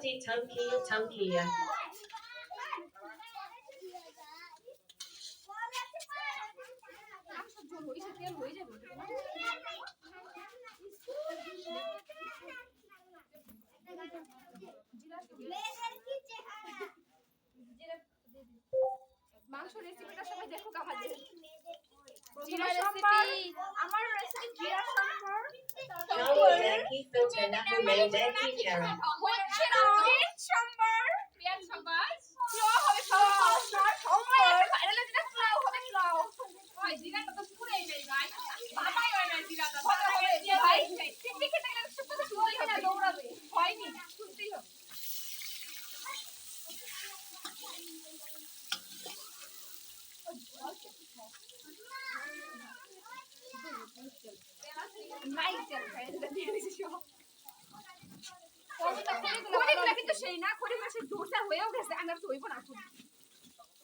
Humpty Dumpty Dumpty. মাংস রেসিপিটা সবাই দেখো আমাদের জিরা সম্বার আমার রেসিপি জিরা সম্বার Jackie filter nahu mere Jackie jam. সম্বার পেঁয়াজ সম্বার ফ্লাও হবে সম্বার ফাইনালি যেটা ফ্লাও হবে ফ্লাও ওই জিরাটা তো পুরাই নেই ভাই বাবাই হয় না জিরাটা ভাই টিপি খেতে গেলে সব তো শুনতেই হবে দৌড়াবে হয়নি শুনতেই হবে কিন্তু সেই না করে মাসে দোষা হয়েও গেছে আমি আর ধইব না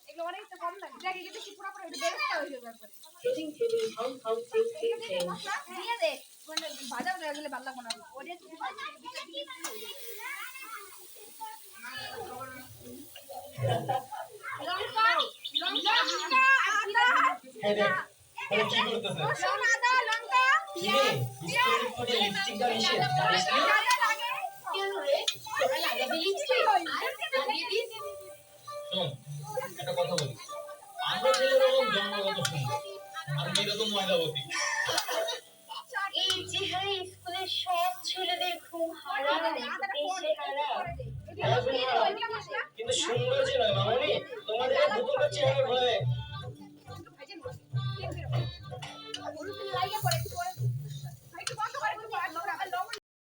এগুলো অনেকটা কম লাগে দেখি কিন্তু কি পুরোপুরি এটা বেরেস্তা হয়ে যাবে একবারে Hitting to the Hong Kong Ting Ting Ting. দিয়ে দে মানে ভাজা হয়ে গেলে ভালো লাগবে না ওরে লঙ্কা লঙ্কা আদা হ্যাঁ রে মানে কি করতেছে রসুন আদা লঙ্কা চিনি বিস্কুট করে লিপস্টিক দাও এসে জানিস না কেন রে তোরা লাগাবি লিপস্টিক লাগিয়ে দিস শোন একটা কথা বলি আমরা ছেলেরা হলাম জন্মগত সুন্দর আর মেয়েরা তো ময়লাবতী এই চেহারা স্কুলের সব ছেলেদের ঘুম হারাম দেশে হারাম কিন্তু সুন্দর যে নয় মামনি তোমাদের বুকুর চেহারা ভয়